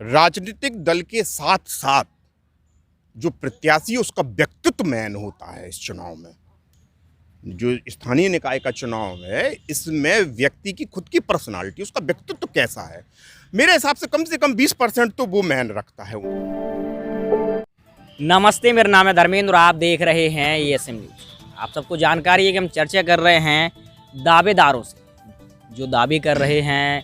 राजनीतिक दल के साथ साथ जो प्रत्याशी है उसका व्यक्तित्व मेन होता है। इस चुनाव में जो स्थानीय निकाय का चुनाव है, इसमें व्यक्ति की खुद की पर्सनालिटी, उसका व्यक्तित्व कैसा है, मेरे हिसाब से कम 20% तो वो मेन रखता है। नमस्ते, मेरा नाम है धर्मेंद्र, आप देख रहे हैं ESM न्यूज़। आप सबको जानकारी है कि हम चर्चा कर रहे हैं दावेदारों से, जो दावे कर रहे हैं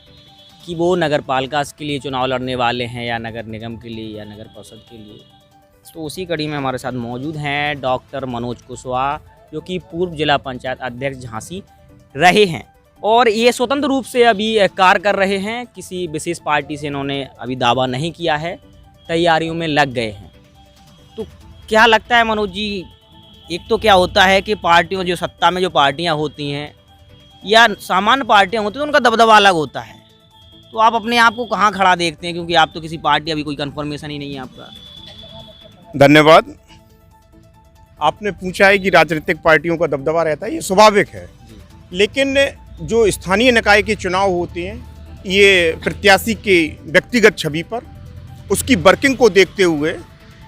कि वो नगर पालिका के लिए चुनाव लड़ने वाले हैं या नगर निगम के लिए या नगर परिषद के लिए। तो उसी कड़ी में हमारे साथ मौजूद हैं डॉक्टर मनोज कुशवाहा, जो कि पूर्व जिला पंचायत अध्यक्ष झांसी रहे हैं और ये स्वतंत्र रूप से अभी कार्य कर रहे हैं। किसी विशेष पार्टी से इन्होंने अभी दावा नहीं किया है, तैयारियों में लग गए हैं। तो क्या लगता है मनोज जी, एक तो क्या होता है कि पार्टियों, जो सत्ता में जो पार्टियां होती हैं या सामान्य पार्टियां होती हैं, उनका दबदबा अलग होता है। तो आप अपने आप को कहाँ खड़ा देखते हैं, क्योंकि आप तो किसी पार्टी, अभी कोई कंफर्मेशन ही नहीं है आपका। धन्यवाद। आपने पूछा है कि राजनीतिक पार्टियों का दबदबा रहता है, ये स्वाभाविक है, लेकिन जो स्थानीय निकाय के चुनाव होते हैं, ये प्रत्याशी के व्यक्तिगत छवि पर, उसकी वर्किंग को देखते हुए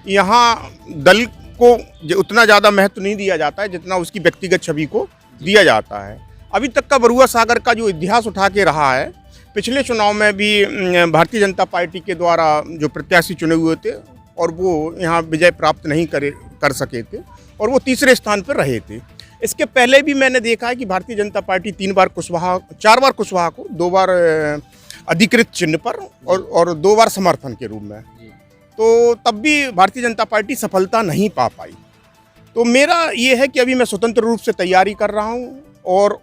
यहाँ दल को उतना ज़्यादा महत्व नहीं दिया जाता है जितना उसकी व्यक्तिगत छवि को दिया जाता है। अभी तक का बरुआ सागर का जो इतिहास उठा के रहा है, पिछले चुनाव में भी भारतीय जनता पार्टी के द्वारा जो प्रत्याशी चुने हुए थे और वो यहाँ विजय प्राप्त नहीं कर सके थे और वो तीसरे स्थान पर रहे थे। इसके पहले भी मैंने देखा है कि भारतीय जनता पार्टी 4 बार कुशवाहा को 2 बार अधिकृत चिन्ह पर और 2 बार समर्थन के रूप में, तो तब भी भारतीय जनता पार्टी सफलता नहीं पा पाई। तो मेरा ये है कि अभी मैं स्वतंत्र रूप से तैयारी कर रहा हूँ और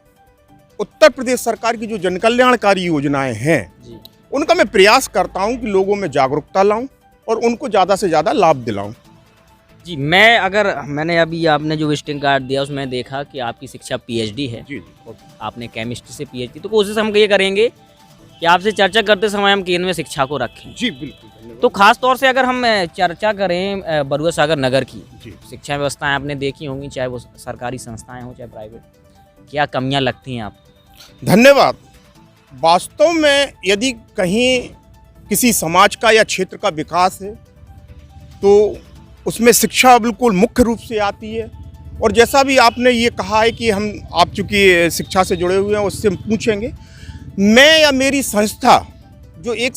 उत्तर प्रदेश सरकार की जो जनकल्याणकारी योजनाएं हैं उनका मैं प्रयास करता हूं कि लोगों में जागरूकता लाऊं और उनको ज़्यादा से ज़्यादा लाभ दिलाऊं। जी, मैंने अभी आपने जो विजिटिंग कार्ड दिया उसमें देखा कि आपकी शिक्षा PhD है। जी, आपने केमिस्ट्री से PhD, तो कोशिश हम ये करेंगे कि आपसे चर्चा करते समय हम केंद्र में शिक्षा को रखें। जी बिल्कुल। तो खास तौर से अगर हम चर्चा करें बरुआ सागर नगर की, शिक्षा व्यवस्थाएं आपने देखी होंगी, चाहे वो सरकारी संस्थाएं हों चाहे प्राइवेट, क्या कमियां लगती हैं आपको? धन्यवाद। वास्तव में यदि कहीं किसी समाज का या क्षेत्र का विकास है तो उसमें शिक्षा बिल्कुल मुख्य रूप से आती है। और जैसा भी आपने ये कहा है कि आप चूँकि शिक्षा से जुड़े हुए हैं, उससे हम पूछेंगे। मैं या मेरी संस्था जो एक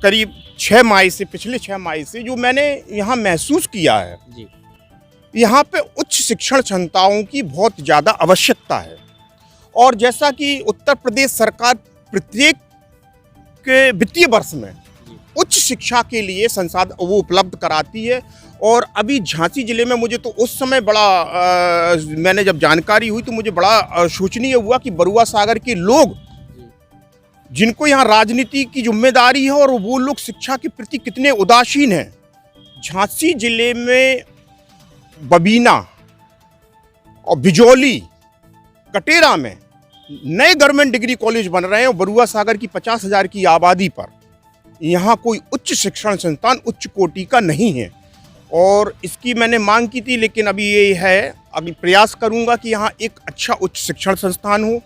करीब 6 माह से, पिछले 6 माह से जो मैंने यहाँ महसूस किया है जी, यहाँ पे उच्च शिक्षण क्षमताओं की बहुत ज़्यादा आवश्यकता है। और जैसा कि उत्तर प्रदेश सरकार प्रत्येक के वित्तीय वर्ष में उच्च शिक्षा के लिए संसाधन वो उपलब्ध कराती है। और अभी झांसी जिले में मुझे तो उस समय मैंने जब जानकारी हुई तो मुझे बड़ा शोचनीय हुआ कि बरुआ सागर के लोग, जिनको यहाँ राजनीति की जिम्मेदारी है, और वो लोग शिक्षा के प्रति कितने उदासीन हैं। झांसी जिले में बबीना और बिजौली, कटेरा में नए गवर्नमेंट डिग्री कॉलेज बन रहे हैं और बरुआ सागर की 50,000 की आबादी पर यहाँ कोई उच्च शिक्षण संस्थान उच्च कोटि का नहीं है। और इसकी मैंने मांग की थी, लेकिन अभी ये है, अभी प्रयास करूँगा कि यहाँ एक अच्छा उच्च शिक्षण संस्थान हो।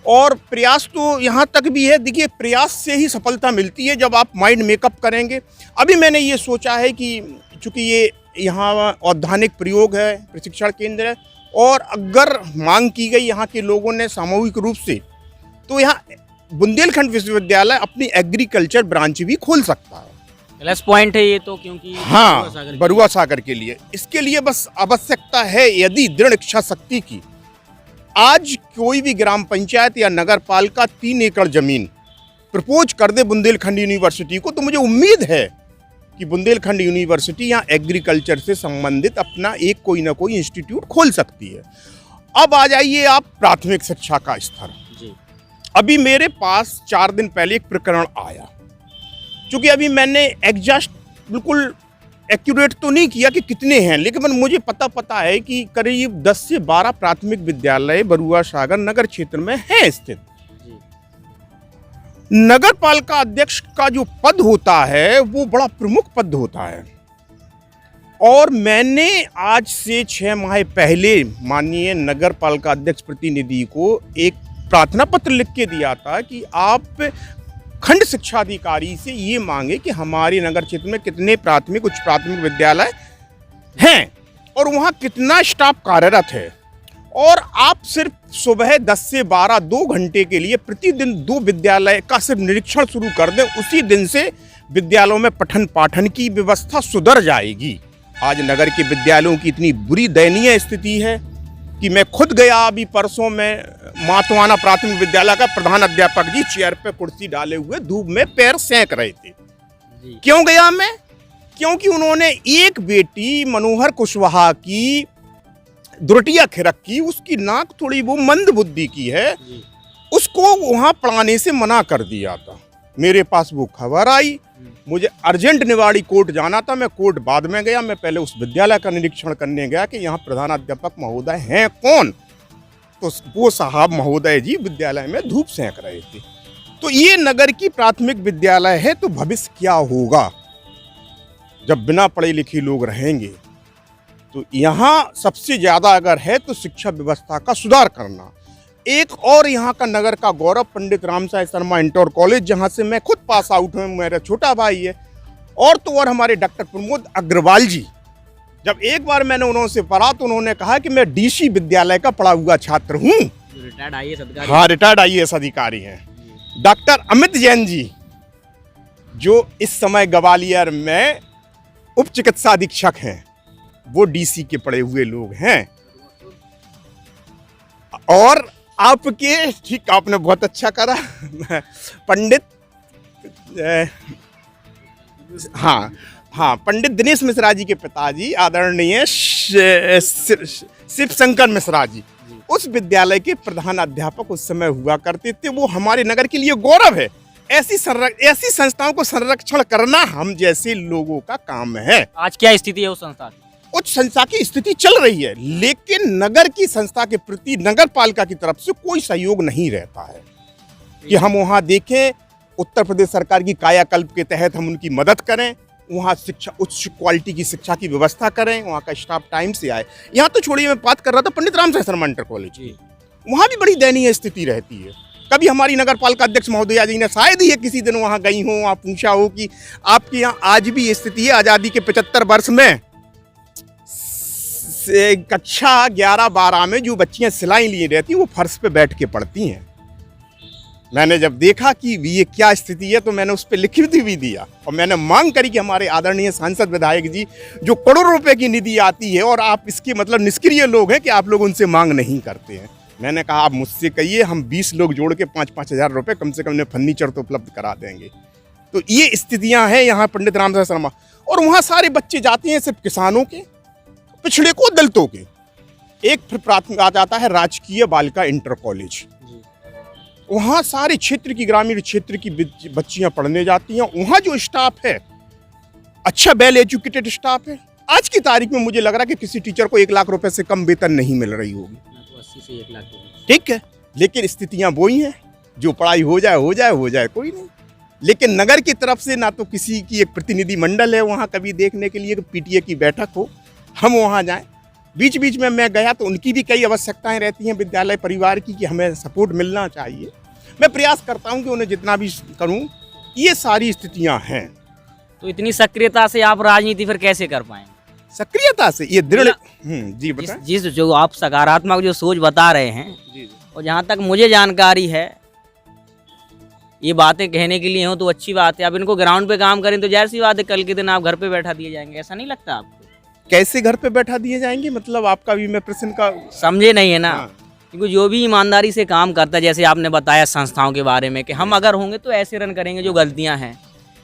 और प्रयास तो यहाँ तक भी है, देखिए प्रयास से ही सफलता मिलती है जब आप माइंड मेकअप करेंगे। अभी मैंने ये सोचा है कि चूँकि ये यहाँ औद्यानिक प्रयोग है, प्रशिक्षण केंद्र है, और अगर मांग की गई यहाँ के लोगों ने सामूहिक रूप से, तो यहाँ बुंदेलखंड विश्वविद्यालय अपनी एग्रीकल्चर ब्रांच भी खोल सकता है। प्लस पॉइंट है ये तो, क्योंकि हाँ, बरुआ सागर के लिए इसके लिए बस आवश्यकता है यदि दृढ़ इच्छा शक्ति की। आज कोई भी ग्राम पंचायत या नगर पालिका 3 एकड़ जमीन प्रपोज कर दे बुंदेलखंड यूनिवर्सिटी को, तो मुझे उम्मीद है कि बुंदेलखंड यूनिवर्सिटी यहाँ एग्रीकल्चर से संबंधित अपना एक कोई ना कोई इंस्टीट्यूट खोल सकती है। अब आ जाइए आप प्राथमिक शिक्षा का स्तर जी। अभी मेरे पास 4 दिन पहले एक प्रकरण आया, क्योंकि अभी मैंने एग्जैक्ट बिल्कुल एक्यूरेट तो नहीं किया कि कितने हैं, लेकिन मुझे पता है कि करीब 10 से 12 प्राथमिक विद्यालय बरुआ सागर नगर क्षेत्र में है स्थित। नगर पालिका अध्यक्ष का जो पद होता है वो बड़ा प्रमुख पद होता है। और मैंने आज से 6 माह पहले माननीय नगर पालिका अध्यक्ष प्रतिनिधि को एक प्रार्थना पत्र लिख के दिया था कि आप खंड शिक्षा अधिकारी से ये मांगे कि हमारे नगर क्षेत्र में कितने प्राथमिक उच्च प्राथमिक विद्यालय हैं और वहाँ कितना स्टाफ कार्यरत है, और आप सिर्फ सुबह 10 से 12 2 घंटे के लिए प्रतिदिन 2 विद्यालय का सिर्फ निरीक्षण शुरू कर दें, उसी दिन से विद्यालयों में पठन पाठन की व्यवस्था सुधर जाएगी। आज नगर के विद्यालयों की इतनी बुरी दयनीय स्थिति है कि मैं खुद गया अभी परसों में मातवाना प्राथमिक विद्यालय का प्रधान अध्यापक जी चेयर पे कुर्सी डाले हुए धूप में पैर सेंक रहे थे। क्यों गया मैं? क्योंकि उन्होंने एक बेटी मनोहर कुशवाहा की दुरटिया खिरक की, उसकी नाक थोड़ी वो मंद बुद्धि की है, उसको वहाँ पढ़ाने से मना कर दिया था। मेरे पास वो खबर आई, मुझे अर्जेंट निवाड़ी कोर्ट जाना था, मैं कोर्ट बाद में गया। मैं पहले उस विद्यालय का निरीक्षण करने गया कि यहाँ प्रधानाध्यापक महोदय हैं कौन, तो वो साहब महोदय जी विद्यालय में धूप सेंक रहे थे। तो ये नगर की प्राथमिक विद्यालय है, तो भविष्य क्या होगा जब बिना पढ़े लिखे लोग रहेंगे। तो यहाँ सबसे ज़्यादा अगर है तो शिक्षा व्यवस्था का सुधार करना। एक और यहाँ का नगर का गौरव पंडित रामसाई शर्मा इंटर कॉलेज, जहाँ से मैं खुद पास आउट हूँ, मेरा छोटा भाई है, और तो और हमारे डॉक्टर प्रमोद अग्रवाल जी। जब एक बार मैंने उन्होंने पढ़ा तो उन्होंने कहा कि मैं डीसी विद्यालय का पढ़ा हुआ छात्र हूँ। रिटायर्ड आईएएस अधिकारी। हाँ, रिटायर्ड आईएएस अधिकारी हैं। डॉक्टर अमित जैन जी जो इस समय ग्वालियर में उप चिकित्सा अधीक्षक हैं, वो डीसी के पढ़े हुए लोग हैं। और आपके, ठीक, आपने बहुत अच्छा करा, पंडित हाँ पंडित दिनेश मिश्रा जी के पिताजी आदरणीय शिव शंकर मिश्रा जी उस विद्यालय के प्रधान अध्यापक उस समय हुआ करते थे। वो हमारे नगर के लिए गौरव है। ऐसी संस्थाओं को संरक्षण करना हम जैसे लोगों का काम है। आज क्या स्थिति है उस संस्था की? उच्च संस्था की स्थिति चल रही है, लेकिन नगर की संस्था के प्रति नगर पालिका की तरफ से कोई सहयोग नहीं रहता है कि हम वहाँ देखें, उत्तर प्रदेश सरकार की कायाकल्प के तहत हम उनकी मदद करें, वहाँ शिक्षा उच्च क्वालिटी की शिक्षा की व्यवस्था करें, वहाँ का स्टाफ टाइम से आए। यहाँ तो छोड़िए, मैं बात कर रहा था पंडित रामसाई शर्मा इंटर कॉलेज, वहाँ भी बड़ी दयनीय स्थिति रहती है। कभी हमारी नगर पालिका अध्यक्ष महोदया जी ने शायद ही किसी दिन वहाँ गई हो, वहाँ पूछा हो कि आपके यहाँ आज भी स्थिति है आज़ादी के 75 वर्ष में कक्षा 11-12 में जो बच्चियां सिलाई लिए रहती वो फर्श पे बैठ के पढ़ती हैं। मैंने जब देखा कि ये क्या स्थिति है तो मैंने उस पर लिखित भी दिया और मैंने मांग करी कि हमारे आदरणीय सांसद विधायक जी, जो करोड़ों रुपए की निधि आती है और आप इसके मतलब निष्क्रिय लोग हैं कि आप लोग उनसे मांग नहीं करते हैं। मैंने कहा आप मुझसे कहिए, हम 20 लोग जोड़ के 5-5 हज़ार रुपये कम से कम उन्हें फर्नीचर तो उपलब्ध करा देंगे। तो ये स्थितियाँ हैं यहाँ पंडित रामसाई शर्मा। और वहाँ सारे बच्चे जाते हैं सिर्फ किसानों के, पिछड़े को, दलितों के। एक फिर प्राथमिक आ जाता है राजकीय बालिका इंटर कॉलेज, वहाँ सारे क्षेत्र की, ग्रामीण क्षेत्र की बच्चियाँ पढ़ने जाती हैं। वहाँ जो स्टाफ है अच्छा वेल एजुकेटेड स्टाफ है। आज की तारीख में मुझे लग रहा है कि किसी टीचर को 1 लाख रुपए से कम वेतन नहीं मिल रही होगी। 80 से 1 लाख। ठीक है, लेकिन स्थितियाँ वही हैं, जो पढ़ाई हो जाए कोई नहीं। लेकिन नगर की तरफ से ना तो किसी की एक प्रतिनिधि मंडल है वहाँ कभी देखने के लिए पीटीए की बैठक हो, हम वहाँ जाएं। बीच बीच में मैं गया तो उनकी भी कई आवश्यकताएं रहती हैं विद्यालय परिवार की कि हमें सपोर्ट मिलना चाहिए। मैं प्रयास करता हूं कि उन्हें जितना भी करूं। ये सारी स्थितियां हैं। तो इतनी सक्रियता से आप राजनीति फिर कैसे कर पाएंगे? सक्रियता से ये दृढ़ जी बताएं। जिस जो आप सकारात्मक जो सोच बता रहे हैं जी। और जहाँ तक मुझे जानकारी है, ये बातें कहने के लिए हो तो अच्छी बात है। आप इनको ग्राउंड पे काम करें तो जाहिर सी बात है कल के दिन आप घर पे बैठा दिए जाएंगे। ऐसा नहीं लगता आपको? कैसे घर पे बैठा दिए जाएंगे? मतलब आपका भी मैं प्रश्न का समझे नहीं है ना। क्योंकि जो भी ईमानदारी से काम करता है, जैसे आपने बताया संस्थाओं के बारे में कि हम अगर होंगे तो ऐसे रन करेंगे, जो गलतियां हैं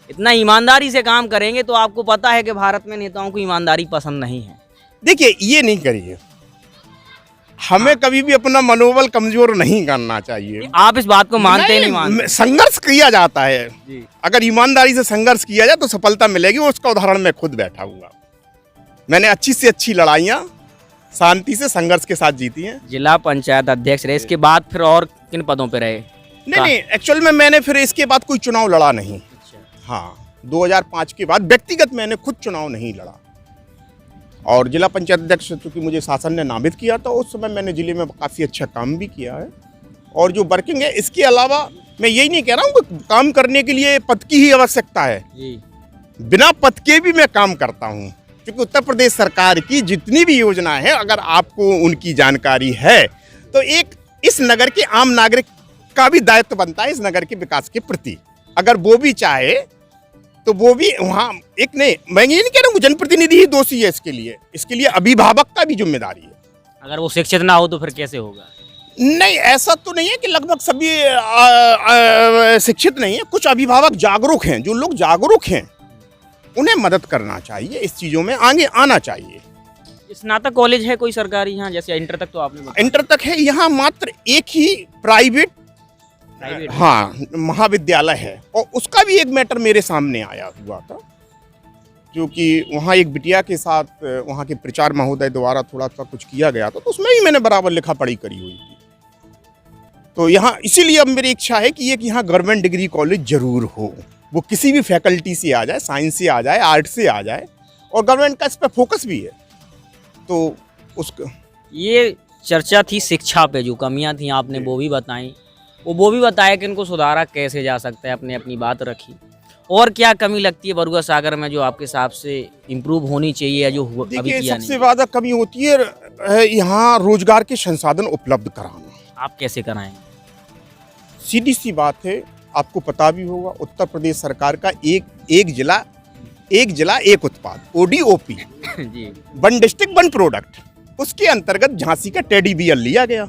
इतना ईमानदारी से काम करेंगे तो आपको पता है कि भारत में नेताओं को ईमानदारी पसंद नहीं है। देखिए, ये नहीं करिए, हमें कभी भी अपना मनोबल कमजोर नहीं करना चाहिए। आप इस बात को मानते नहीं मानते? संघर्ष किया जाता है जी। अगर ईमानदारी से संघर्ष किया जाए तो सफलता मिलेगी। उसका उदाहरण मैं खुद बैठा हुआ। मैंने अच्छी से अच्छी लड़ाइयाँ शांति से संघर्ष के साथ जीती हैं। जिला पंचायत अध्यक्ष रहे, इसके बाद फिर और किन पदों पे रहे? नहीं, एक्चुअल में मैंने फिर इसके बाद कोई चुनाव लड़ा नहीं। अच्छा। हाँ, 2005 के बाद व्यक्तिगत मैंने खुद चुनाव नहीं लड़ा। और जिला पंचायत अध्यक्ष चूँकि मुझे शासन ने नामित किया था, उस समय मैंने जिले में काफ़ी अच्छा काम भी किया है। और जो वर्किंग है, इसके अलावा मैं यही नहीं कह रहा हूँ कि काम करने के लिए पद की ही आवश्यकता है, जी बिना पद के भी मैं काम करता हूँ। क्योंकि उत्तर प्रदेश सरकार की जितनी भी योजनाएं हैं, अगर आपको उनकी जानकारी है तो एक इस नगर के आम नागरिक का भी दायित्व बनता है इस नगर के विकास के प्रति। अगर वो भी चाहे तो वो भी वहाँ एक नहीं, मैं ये नहीं कह रहा हूँ जनप्रतिनिधि ही दोषी है इसके लिए अभिभावक का भी जिम्मेदारी है। अगर वो शिक्षित ना हो तो फिर कैसे होगा? नहीं, ऐसा तो नहीं है कि लगभग सभी शिक्षित नहीं है। कुछ अभिभावक जागरूक हैं, जो लोग जागरूक हैं उन्हें मदद करना चाहिए, इस चीज़ों में आगे आना चाहिए। स्नातक कॉलेज है कोई सरकारी यहाँ, जैसे इंटर तक तो आपने बताया। इंटर तक है, यहाँ मात्र एक ही प्राइवेट हाँ महाविद्यालय है, और उसका भी एक मैटर मेरे सामने आया हुआ था, क्योंकि वहाँ एक बिटिया के साथ वहाँ के प्रचार महोदय द्वारा थोड़ा सा कुछ किया गया था, तो उसमें भी मैंने बराबर लिखा पढ़ी करी हुई थी। तो यहाँ इसीलिए अब मेरी इच्छा है कि यहाँ गवर्नमेंट डिग्री कॉलेज जरूर हो, वो किसी भी फैकल्टी से आ जाए, साइंस से आ जाए, आर्ट से आ जाए, और गवर्नमेंट का इस पर फोकस भी है। तो उसका ये चर्चा थी शिक्षा पे, जो कमियां थी आपने वो भी बताई, वो भी बताया कि इनको सुधारा कैसे जा सकता है, आपने अपनी बात रखी। और क्या कमी लगती है बरुआ सागर में जो आपके हिसाब से इम्प्रूव होनी चाहिए या जो अभी देखिए किया सबसे ज़्यादा कमी होती है यहाँ रोजगार के संसाधन उपलब्ध कराना। आप कैसे कराएंगे? सीधी सी बात है, आपको पता भी होगा उत्तर प्रदेश सरकार का एक जिला एक उत्पाद ODOP जी, वन डिस्ट्रिक्ट वन प्रोडक्ट, उसके अंतर्गत झांसी का टेडी बियर लिया गया।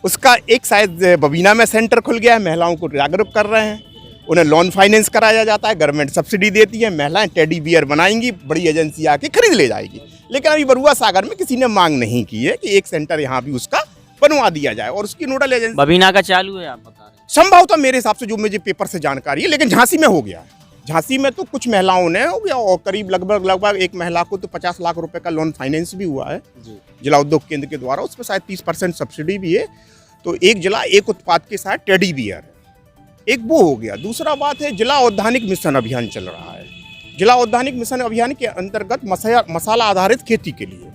उसका एक शायद बबीना में सेंटर खुल गया है, महिलाओं को जागरूक कर रहे हैं, उन्हें लोन फाइनेंस कराया जाता है, गवर्नमेंट सब्सिडी देती है, महिलाएं टेडी बियर बनाएंगी, बड़ी एजेंसी आके खरीद ले जाएगी। लेकिन अभी बरुआ सागर में किसी ने मांग नहीं की है कि एक सेंटर यहाँ भी उसका बनवा दिया जाए, और उसकी नोडल एजेंसी बबीना का चालू है आप बता रहे हैं? संभवतः मेरे हिसाब से जो मुझे पेपर से जानकारी है, लेकिन झांसी में हो गया है। झांसी में तो कुछ महिलाओं ने हो गया, और करीब लगभग एक महिला को तो 50 लाख रुपए का लोन फाइनेंस भी हुआ है जिला उद्योग केंद्र के द्वारा, उसमें शायद 30% सब्सिडी भी है। तो एक जिला एक उत्पाद के साथ टेडी बियर है, एक वो हो गया। दूसरा बात है जिला औद्यानिक मिशन अभियान चल रहा है। जिला औद्यानिक मिशन अभियान के अंतर्गत मसाला आधारित खेती के लिए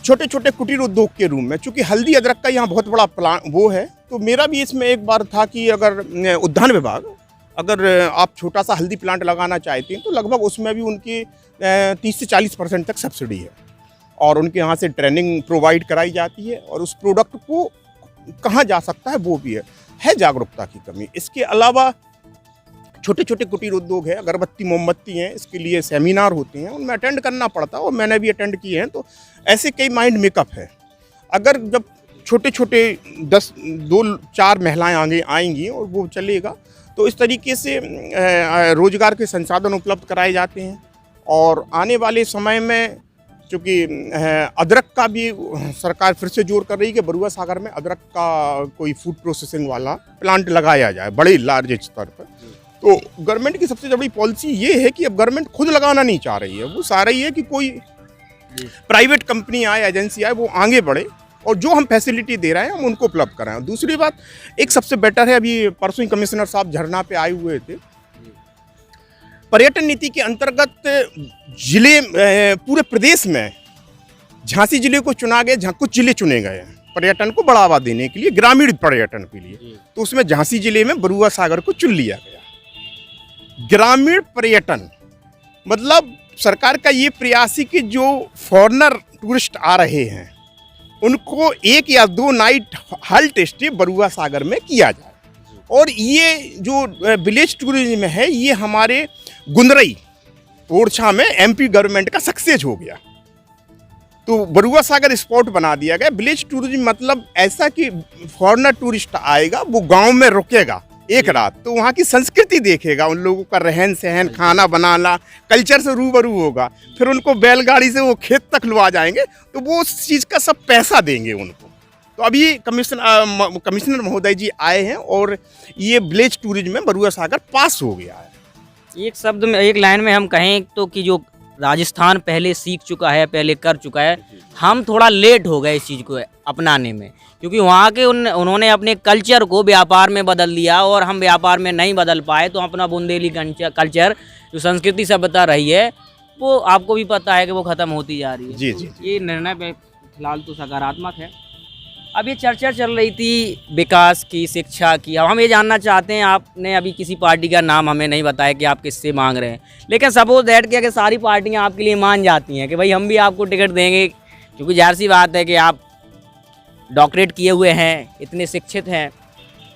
छोटे छोटे कुटीर उद्योग के रूप में, चूंकि हल्दी अदरक का यहाँ बहुत बड़ा प्लान वो है, तो मेरा भी इसमें एक बार था कि अगर उद्यान विभाग अगर आप छोटा सा हल्दी प्लांट लगाना चाहते हैं तो लगभग उसमें भी उनकी 30 से 40% तक सब्सिडी है, और उनके यहाँ से ट्रेनिंग प्रोवाइड कराई जाती है, और उस प्रोडक्ट को कहाँ जा सकता है वो भी है जागरूकता की कमी। इसके अलावा छोटे छोटे कुटीर उद्योग है, अगरबत्ती मोमबत्ती हैं, इसके लिए सेमिनार होते हैं, उनमें अटेंड करना पड़ता है, और मैंने भी अटेंड किए हैं। तो ऐसे कई माइंड मेकअप है। अगर जब छोटे छोटे 2-4 महिलाएं आगे आएंगी और वो चलेगा, तो इस तरीके से रोजगार के संसाधन उपलब्ध कराए जाते हैं। और आने वाले समय में चूँकि अदरक का भी सरकार फिर से जोर कर रही है कि बरुआ सागर में अदरक का कोई फूड प्रोसेसिंग वाला प्लांट लगाया जाए बड़े लार्ज स्तर पर। तो गवर्नमेंट की सबसे बड़ी पॉलिसी ये है कि अब गवर्नमेंट खुद लगाना नहीं चाह रही है, वो चाह रही है कि कोई प्राइवेट कंपनी आए, एजेंसी आए, वो आगे बढ़े, और जो हम फैसिलिटी दे रहे हैं हम उनको उपलब्ध कराएं। दूसरी बात एक सबसे बेटर है, अभी परसों ही कमिश्नर साहब झरना पे आए हुए थे, पर्यटन नीति के अंतर्गत जिले पूरे प्रदेश में झांसी जिले को चुना गया, जहाँ कुछ जिले चुने गए हैं पर्यटन को बढ़ावा देने के लिए, ग्रामीण पर्यटन के लिए, तो उसमें झांसी जिले में बरुआ सागर को चुन लिया गया। ग्रामीण पर्यटन मतलब सरकार का ये प्रयास है कि जो फॉरेनर टूरिस्ट आ रहे हैं उनको 1 या 2 नाइट हल्ट स्टे बरुआ सागर में किया जाए। और ये जो विलेज टूरिज्म है, ये हमारे गुंदरई ओरछा में MP गवर्नमेंट का सक्सेस हो गया, तो बरुआ सागर स्पॉट बना दिया गया। विलेज टूरिज्म मतलब ऐसा कि फॉरेनर टूरिस्ट आएगा, वो गांव में रुकेगा एक रात, तो वहाँ की संस्कृति देखेगा, उन लोगों का रहन सहन, खाना बनाना, कल्चर से रूबरू होगा, फिर उनको बैलगाड़ी से वो खेत तक लुआ जाएंगे, तो वो उस चीज़ का सब पैसा देंगे उनको। तो अभी कमिश्नर महोदय जी आए हैं, और ये विलेज टूरिज्म में बरुआ सागर पास हो गया है। एक शब्द में, एक लाइन में हम कहें तो कि जो राजस्थान पहले सीख चुका है, पहले कर चुका है, हम थोड़ा लेट हो गए इस चीज़ को अपनाने में, क्योंकि वहाँ के उन्होंने अपने कल्चर को व्यापार में बदल दिया, और हम व्यापार में नहीं बदल पाए, तो अपना बुंदेली कल्चर जो संस्कृति सभ्यता रही है वो आपको भी पता है कि वो ख़त्म होती जा रही है। जी जी। ये निर्णय फिलहाल तो सकारात्मक है। अब ये चर्चा चल रही थी विकास की, शिक्षा की। अब हम ये जानना चाहते हैं, आपने अभी किसी पार्टी का नाम हमें नहीं बताया कि आप किससे मांग रहे हैं, लेकिन सपोज दैट कि अगर सारी पार्टियां आपके लिए मान जाती हैं कि भाई हम भी आपको टिकट देंगे, क्योंकि जाहिर सी बात है कि आप डॉक्टरेट किए हुए हैं, इतने शिक्षित हैं,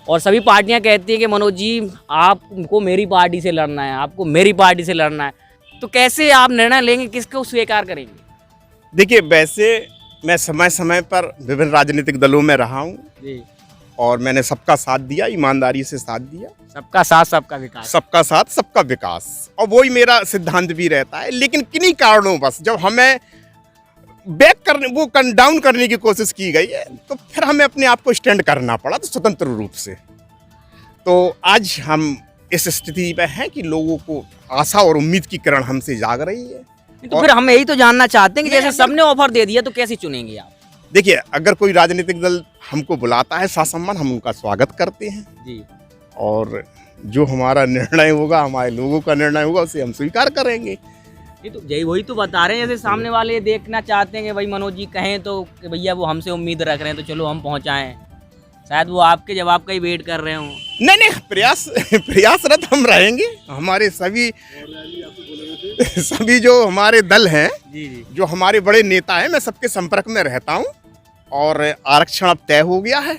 और सभी पार्टियां कहती हैं कि मनोज जी आपको मेरी पार्टी से लड़ना है, आपको मेरी पार्टी से लड़ना है, तो कैसे आप निर्णय लेंगे, किसको स्वीकार करेंगे? देखिए, वैसे मैं समय समय पर विभिन्न राजनीतिक दलों में रहा हूँ जी। और मैंने सबका साथ दिया, ईमानदारी से साथ दिया। सबका साथ सबका विकास। सबका साथ सबका विकास, और वही मेरा सिद्धांत भी रहता है। लेकिन किन्हीं कारणों बस जब हमें डाउन करने की कोशिश की गई है, तो फिर हमें अपने आप को स्टैंड करना पड़ा, तो स्वतंत्र रूप से। तो आज हम इस स्थिति में हैं कि लोगों को आशा और उम्मीद की किरण हमसे जाग रही है। तो फिर हम यही तो जानना चाहते हैं कि नहीं, जैसे सबने ऑफर दे दिया तो कैसे चुनेंगे आप? देखिए, अगर कोई राजनीतिक दल हमको बुलाता है ससम्मान, हम उनका स्वागत करते हैं जी। और जो हमारा निर्णय होगा, हमारे लोगों का निर्णय होगा, उसे हम स्वीकार करेंगे। ये तो यही वही तो बता रहे हैं, जैसे सामने वाले देखना चाहते हैं कि भाई मनोज जी कहें तो कि भैया वो हमसे उम्मीद रख रहे हैं तो चलो हम पहुंचाएं, शायद वो आपके जवाब का ही वेट कर रहे हों। नहीं, प्रयासरत हम रहेंगे। हमारे सभी जो हमारे दल हैं, जी जी। जो हमारे बड़े नेता हैं, मैं सबके संपर्क में रहता हूं और आरक्षण अब तय हो गया है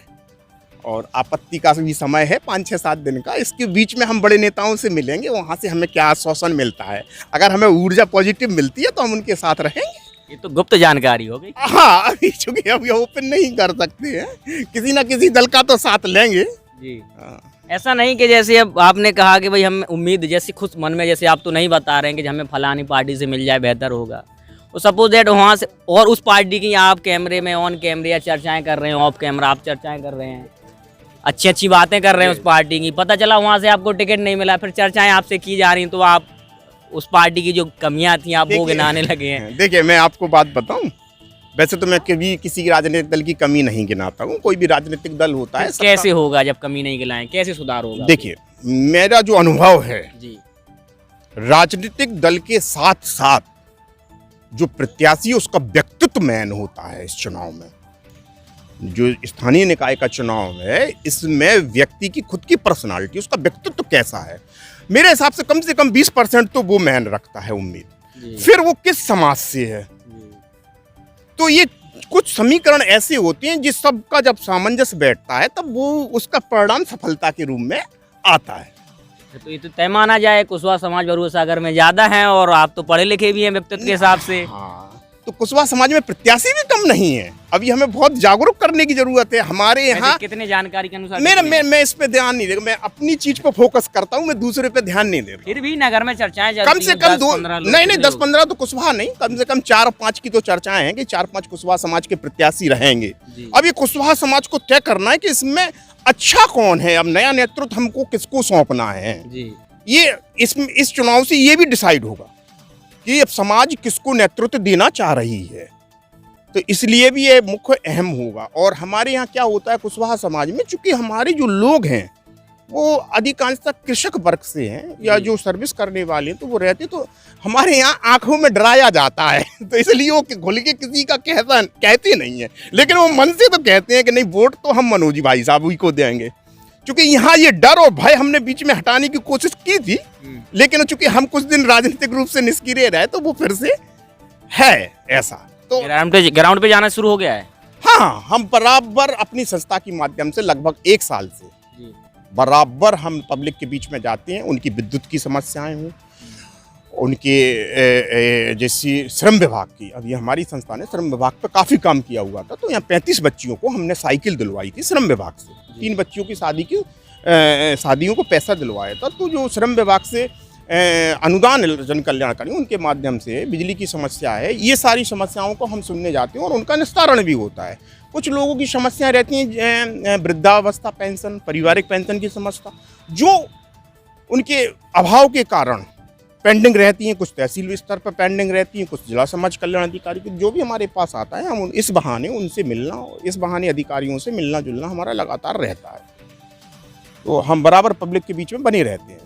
और आपत्ति का भी समय है 5-6-7 दिन का। इसके बीच में हम बड़े नेताओं से मिलेंगे, वहां से हमें क्या आश्वासन मिलता है। अगर हमें ऊर्जा पॉजिटिव मिलती है तो हम उनके साथ रहेंगे। ये तो गुप्त जानकारी हो गई। हाँ, अभी चूंकि हम ये ओपन नहीं कर सकते हैं, किसी ना किसी दल का तो साथ लेंगे जी। हाँ। ऐसा नहीं कि जैसे अब आपने कहा कि भाई हम उम्मीद जैसी खुश मन में, जैसे आप तो नहीं बता रहे हैं कि हमें फलानी पार्टी से मिल जाए बेहतर होगा, तो सपोज दैट वहाँ से और उस पार्टी की आप कैमरे में ऑन कैमरे या चर्चाएं कर रहे हैं, ऑफ कैमरा आप चर्चाएं कर रहे हैं, अच्छी अच्छी बातें कर रहे हैं उस पार्टी की, पता चला वहाँ से आपको टिकट नहीं मिला, फिर चर्चाएं आपसे की जा रही हैं, तो आप उस पार्टी की जो कमियां थी आप वो गिनाने लगे हैं। देखिए, मैं आपको बात बताऊं, वैसे तो मैं कभी किसी राजनीतिक दल की कमी नहीं गिनाता हूं। कोई भी राजनीतिक दल होता है, कैसे होगा जब कमी नहीं गिनाएं, कैसे सुधार होगा? देखिए, मेरा जो अनुभव है जी, राजनीतिक दल के साथ साथ जो प्रत्याशी है उसका व्यक्तित्व मैन होता है। इस चुनाव में जो स्थानीय निकाय का चुनाव है, इसमें व्यक्ति की खुद की पर्सनालिटी, उसका व्यक्तित्व कैसा है, मेरे हिसाब से कम 20% तो वो मैन रखता है उम्मीद। फिर वो किस समाज से है, तो ये कुछ समीकरण ऐसे होते हैं जिस सब का जब सामंजस्य बैठता है तब वो उसका परिणाम सफलता के रूप में आता है। तो ये तो तय माना जाए कुशवाहा समाज बरुआ सागर में ज्यादा हैं और आप तो पढ़े लिखे भी हैं व्यक्तित्व के हिसाब से। हाँ, तो कुशवाहा समाज में प्रत्याशी भी कम नहीं है। अभी हमें बहुत जागरूक करने की जरूरत है हमारे यहाँ। कितने जानकारी के अनुसार? मैं इस पे ध्यान नहीं देगा, मैं अपनी चीज पे फोकस करता हूँ, मैं दूसरे पे ध्यान नहीं देता। फिर भी नगर में चर्चाएं कम से कम 10-15 तो कुशवाहा नहीं, कम से कम 4-5 की तो चर्चाएं हैं कि 4-5 कुशवाहा समाज के प्रत्याशी रहेंगे। अब ये कुशवाहा समाज को तय करना है कि इसमें अच्छा कौन है, अब नया नेतृत्व हमको किसको सौंपना है। ये इस चुनाव से ये भी डिसाइड होगा कि अब समाज किसको नेतृत्व देना चाह रही है, तो इसलिए भी ये मुख्य अहम होगा। और हमारे यहाँ क्या होता है कुशवाहा समाज में, चूंकि हमारे जो लोग हैं वो अधिकांशतः कृषक वर्ग से हैं या जो सर्विस करने वाले हैं, तो वो रहते, तो हमारे यहाँ आंखों में डराया जाता है तो इसलिए वो घुल के किसी का कहते नहीं है, लेकिन वो मन से तो कहते हैं कि नहीं, वोट तो हम मनोज भाई साहब ही को देंगे। क्योंकि यहाँ ये डर और भय हमने बीच में हटाने की कोशिश की थी, लेकिन चूंकि हम कुछ दिन राजनीतिक रूप से निष्क्रिय रहे तो वो फिर से है ऐसा। तो ग्राउंड पे जाना शुरू हो गया है। हाँ, हम बराबर अपनी संस्था के माध्यम से लगभग 1 साल से बराबर हम पब्लिक के बीच में जाते हैं। उनकी विद्युत की समस्याएं हों, उनके जैसी श्रम विभाग की, अभी हमारी संस्था ने श्रम विभाग पे काफ़ी काम किया हुआ था, तो यहाँ 35 बच्चियों को हमने साइकिल दिलवाई थी श्रम विभाग से। 3 बच्चियों की शादियों को पैसा दिलवाया था, तो जो श्रम विभाग से अनुदान जन कल्याणकारी उनके माध्यम से बिजली की समस्या है, ये सारी समस्याओं को हम सुनने जाते हैं और उनका निस्तारण भी होता है। कुछ लोगों की समस्याएं रहती हैं वृद्धावस्था पेंशन, पारिवारिक पेंशन की समस्या, जो उनके अभाव के कारण पेंडिंग रहती हैं, कुछ तहसील स्तर पर पेंडिंग रहती हैं, कुछ जिला समाज कल्याण अधिकारी की, जो भी हमारे पास आता है हम इस बहाने उनसे मिलना, इस बहाने अधिकारियों से मिलना जुलना हमारा लगातार रहता है। तो हम बराबर पब्लिक के बीच में बने रहते हैं।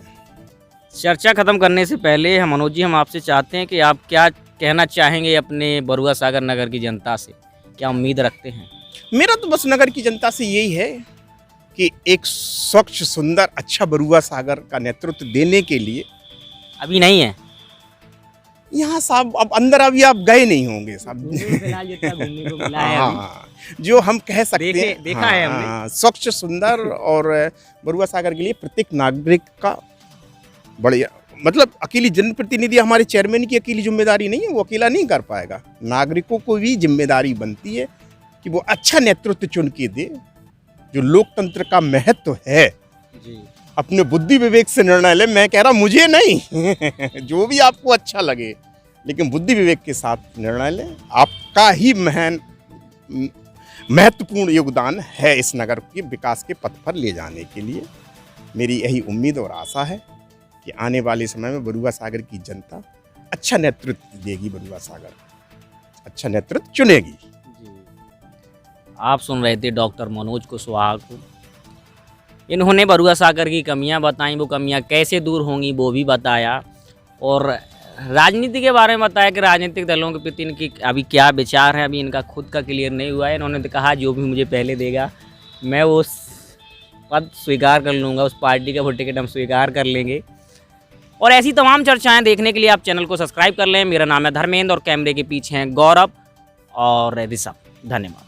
चर्चा खत्म करने से पहले मनोज जी, हम आपसे चाहते हैं कि आप क्या कहना चाहेंगे अपने बरुआ सागर नगर की जनता से, क्या उम्मीद रखते हैं? मेरा तो बस नगर की जनता से यही है कि एक स्वच्छ सुंदर अच्छा बरुआ सागर का नेतृत्व देने के लिए अभी नहीं है। यहाँ साहब अब अंदर अभी आप गए नहीं होंगे साहब। फिलहाल जितना घूमने को मिला है अभी। हाँ, जो हम कह सकते हैं देखा है हमने। हाँ, स्वच्छ सुंदर और बरुआ सागर के लिए प्रत्येक नागरिक का बढ़िया, मतलब अकेली जनप्रतिनिधि हमारे चेयरमैन की अकेली जिम्मेदारी नहीं है, वो अकेला नहीं कर पाएगा। नागरिकों को भी जिम्मेदारी बनती है कि वो अच्छा नेतृत्व चुन के दे, जो लोकतंत्र का महत्व है। जी। अपने बुद्धि विवेक से निर्णय ले। मैं कह रहा मुझे नहीं जो भी आपको अच्छा लगे, लेकिन बुद्धि विवेक के साथ निर्णय लें। आपका ही महत्वपूर्ण योगदान है इस नगर के विकास के पथ पर ले जाने के लिए। मेरी यही उम्मीद और आशा है कि आने वाले समय में बरुआ सागर की जनता अच्छा नेतृत्व देगी, बरुआ सागर अच्छा नेतृत्व चुनेगी। आप सुन रहे थे डॉक्टर मनोज कुशवाहा को। इन्होंने बरुआ सागर की कमियां बताई, वो कमियां कैसे दूर होंगी वो भी बताया, और राजनीति के बारे में बताया कि राजनीतिक दलों के प्रति इनकी अभी क्या विचार है, अभी इनका खुद का क्लियर नहीं हुआ है। इन्होंने तो कहा जो भी मुझे पहले देगा मैं वो पद स्वीकार कर लूँगा, उस पार्टी का वो टिकट हम स्वीकार कर लेंगे। और ऐसी तमाम चर्चाएँ देखने के लिए आप चैनल को सब्सक्राइब कर लें। मेरा नाम है धर्मेंद्र और कैमरे के पीछे हैं गौरव और ऋषभ। धन्यवाद।